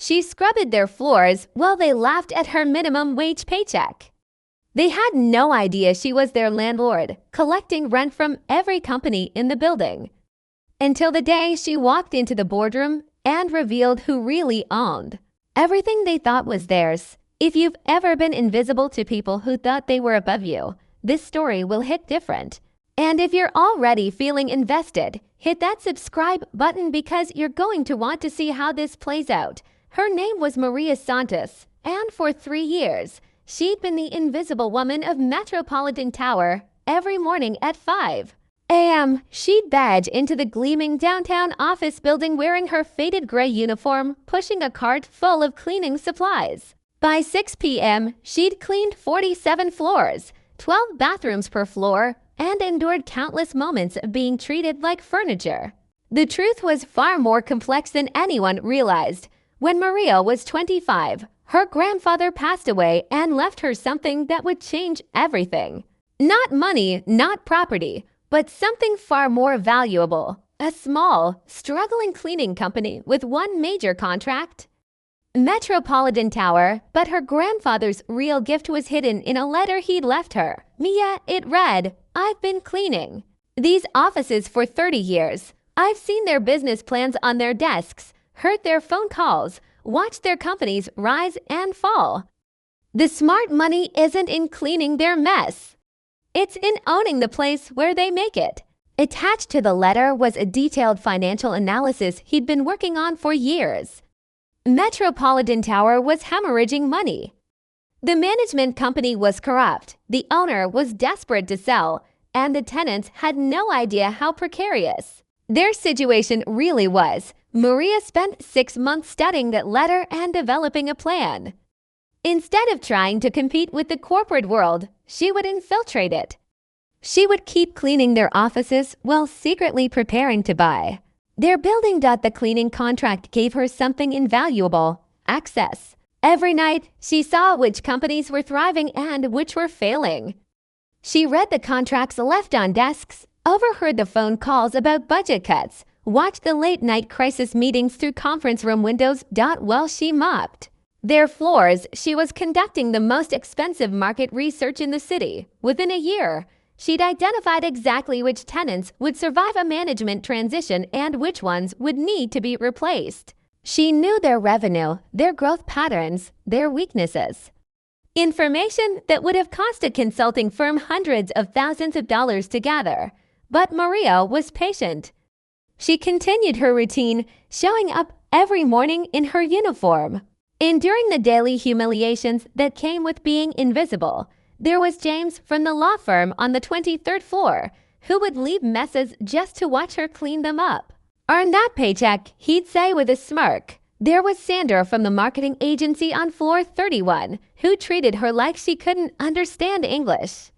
She scrubbed their floors while they laughed at her minimum wage paycheck. They had no idea she was their landlord, collecting rent from every company in the building. Until the day she walked into the boardroom and revealed who really owned everything they thought was theirs. If you've ever been invisible to people who thought they were above you, this story will hit different. And if you're already feeling invested, hit that subscribe button because you're going to want to see how this plays out. Her name was Maria Santos, and for 3 years, she'd been the invisible woman of Metropolitan Tower. Every morning at 5 a.m., she'd badge into the gleaming downtown office building wearing her faded gray uniform, pushing a cart full of cleaning supplies. By 6 p.m., she'd cleaned 47 floors, 12 bathrooms per floor, and endured countless moments of being treated like furniture. The truth was far more complex than anyone realized. When Maria was 25, her grandfather passed away and left her something that would change everything. Not money, not property, but something far more valuable. A small, struggling cleaning company with one major contract. Metropolitan Tower, but her grandfather's real gift was hidden in a letter he'd left her. Mia, it read, "I've been cleaning these offices for 30 years. I've seen their business plans on their desks, heard their phone calls, watched their companies rise and fall. The smart money isn't in cleaning their mess. It's in owning the place where they make it." Attached to the letter was a detailed financial analysis he'd been working on for years. Metropolitan Tower was hemorrhaging money. The management company was corrupt, the owner was desperate to sell, and the tenants had no idea how precarious their situation really was. Maria spent 6 months studying that letter and developing a plan. Instead of trying to compete with the corporate world, she would infiltrate it. She would keep cleaning their offices while secretly preparing to buy their building. The cleaning contract gave her something invaluable: access. Every night, she saw which companies were thriving and which were failing. She read the contracts left on desks, overheard the phone calls about budget cuts, watched the late-night crisis meetings through conference room windows. While she mopped their floors, she was conducting the most expensive market research in the city. Within a year, she'd identified exactly which tenants would survive a management transition and which ones would need to be replaced. She knew their revenue, their growth patterns, their weaknesses. Information that would have cost a consulting firm hundreds of thousands of dollars to gather. But Maria was patient. She continued her routine, showing up every morning in her uniform. Enduring the daily humiliations that came with being invisible, there was James from the law firm on the 23rd floor who would leave messes just to watch her clean them up. "Earn that paycheck," he'd say with a smirk. There was Sandra from the marketing agency on floor 31 who treated her like she couldn't understand English.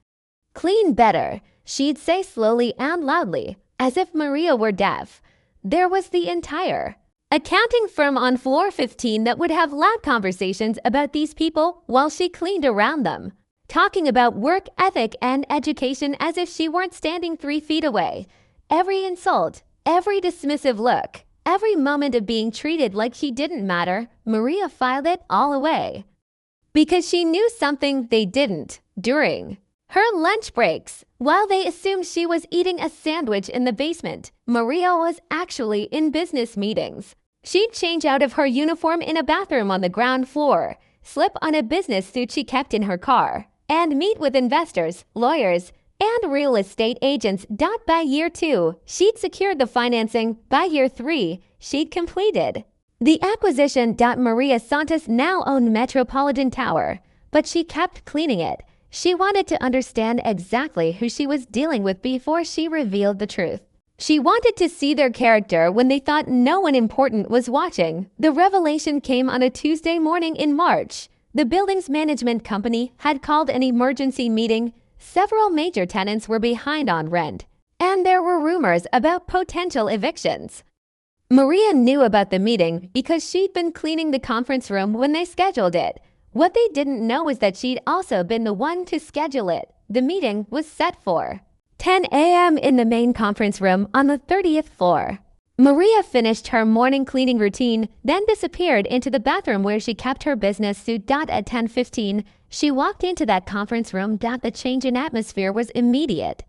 "Clean better," she'd say slowly and loudly, as if Maria were deaf. There was the entire accounting firm on floor 15 that would have loud conversations about these people while she cleaned around them, talking about work ethic and education as if she weren't standing 3 feet away. Every insult, every dismissive look, every moment of being treated like she didn't matter, Maria filed it all away. Because she knew something they didn't. During her lunch breaks, while they assumed she was eating a sandwich in the basement, Maria was actually in business meetings. She'd change out of her uniform in a bathroom on the ground floor, slip on a business suit she kept in her car, and meet with investors, lawyers, and real estate agents. By year 2, she'd secured the financing. By year 3, she'd completed the acquisition. Maria Santos now owned Metropolitan Tower, but she kept cleaning it. She wanted to understand exactly who she was dealing with before she revealed the truth. She wanted to see their character when they thought no one important was watching. The revelation came on a Tuesday morning in March. The building's management company had called an emergency meeting. Several major tenants were behind on rent, and there were rumors about potential evictions. Maria knew about the meeting because she'd been cleaning the conference room when they scheduled it. What they didn't know was that she'd also been the one to schedule it. The meeting was set for 10 a.m. in the main conference room on the 30th floor. Maria finished her morning cleaning routine, then disappeared into the bathroom where she kept her business suit. At 10:15, she walked into that conference room. The change in atmosphere was immediate.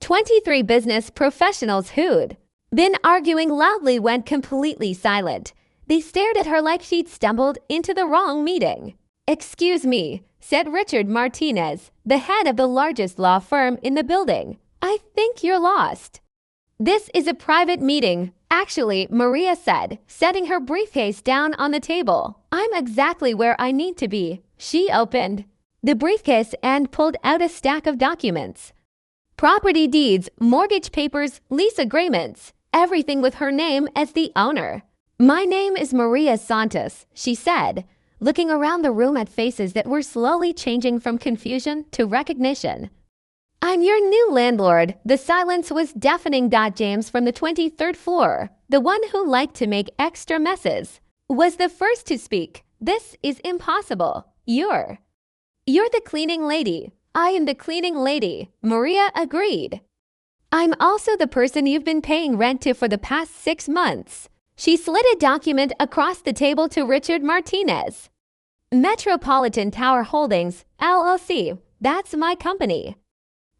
23 business professionals who'd been arguing loudly went completely silent. They stared at her like she'd stumbled into the wrong meeting. "Excuse me," said Richard Martinez, the head of the largest law firm in the building. "I think you're lost." "This is a private meeting." "Actually," Maria said, setting her briefcase down on the table. "I'm exactly where I need to be." She opened the briefcase and pulled out a stack of documents. Property deeds, mortgage papers, lease agreements, everything with her name as the owner. "My name is Maria Santos," she said, looking around the room at faces that were slowly changing from confusion to recognition. "I'm your new landlord." The silence was deafening. James from the 23rd floor, the one who liked to make extra messes, was the first to speak. "This is impossible. You're the cleaning lady." "I am the cleaning lady," Maria agreed. "I'm also the person you've been paying rent to for the past 6 months. She slid a document across the table to Richard Martinez. "Metropolitan Tower Holdings, LLC. That's my company.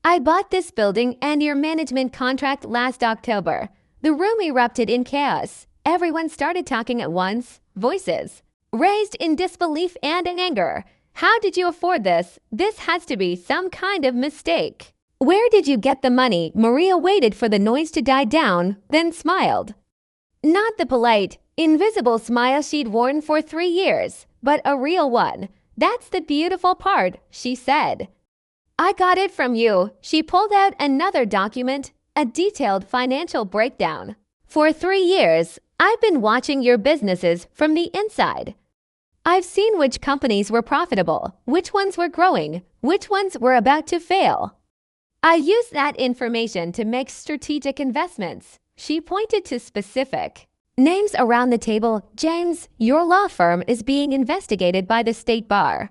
I bought this building and your management contract last October." The room erupted in chaos. Everyone started talking at once, voices raised in disbelief and in anger. "How did you afford this? This has to be some kind of mistake. Where did you get the money?" Maria waited for the noise to die down, then smiled. Not the polite, invisible smile she'd worn for 3 years, but a real one. "That's the beautiful part," she said. "I got it from you." She pulled out another document, a detailed financial breakdown. "For 3 years, I've been watching your businesses from the inside. I've seen which companies were profitable, which ones were growing, which ones were about to fail. I used that information to make strategic investments." She pointed to specific names around the table. "James, your law firm is being investigated by the state bar.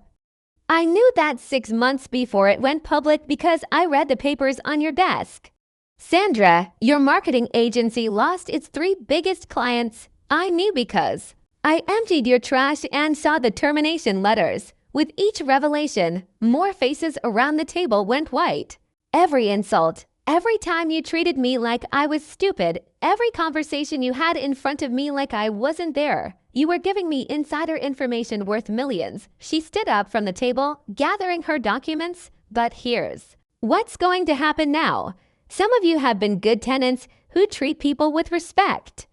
I knew that 6 months before it went public because I read the papers on your desk. Sandra, your marketing agency lost its 3 biggest clients. I knew because I emptied your trash and saw the termination letters." With each revelation, more faces around the table went white. "Every insult, every time you treated me like I was stupid, every conversation you had in front of me like I wasn't there. You were giving me insider information worth millions." She stood up from the table, gathering her documents. "But here's what's going to happen now. Some of you have been good tenants who treat people with respect.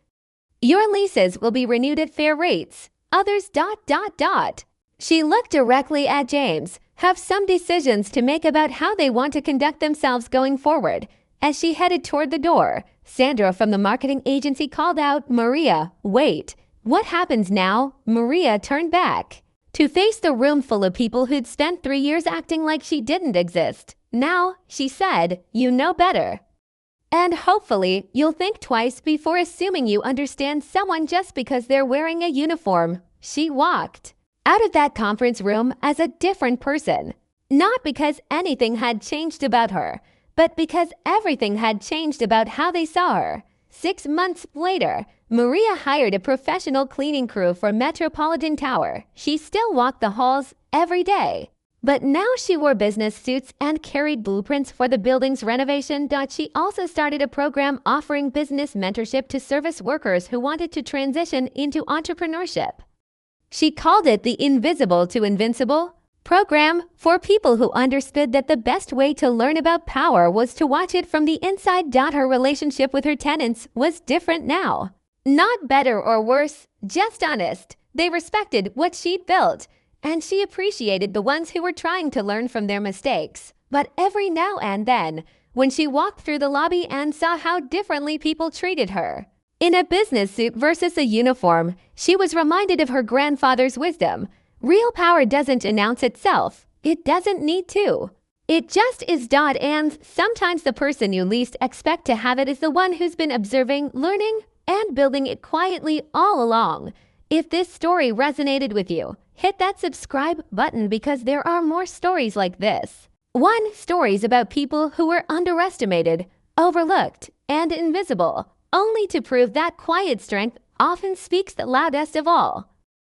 Your leases will be renewed at fair rates. Others ... She looked directly at James. "Have some decisions to make about how they want to conduct themselves going forward." As she headed toward the door, Sandra from the marketing agency called out, "Maria, wait." "What happens now?" Maria turned back to face the room full of people who'd spent 3 years acting like she didn't exist. "Now," she said, "you know better. And hopefully, you'll think twice before assuming you understand someone just because they're wearing a uniform." She walked out of that conference room as a different person. Not because anything had changed about her, but because everything had changed about how they saw her. 6 months later, Maria hired a professional cleaning crew for Metropolitan Tower. She still walked the halls every day. But now she wore business suits and carried blueprints for the building's renovation. She also started a program offering business mentorship to service workers who wanted to transition into entrepreneurship. She called it the Invisible to Invincible program for people who understood that the best way to learn about power was to watch it from the inside. Her relationship with her tenants was different now. Not better or worse, just honest. They respected what she'd built, and she appreciated the ones who were trying to learn from their mistakes. But every now and then, when she walked through the lobby and saw how differently people treated her, in a business suit versus a uniform, she was reminded of her grandfather's wisdom. Real power doesn't announce itself. It doesn't need to. It just is. And sometimes the person you least expect to have it is the one who's been observing, learning, and building it quietly all along. If this story resonated with you, hit that subscribe button because there are more stories like this. Stories about people who were underestimated, overlooked, and invisible. only to prove that quiet strength often speaks the loudest of all.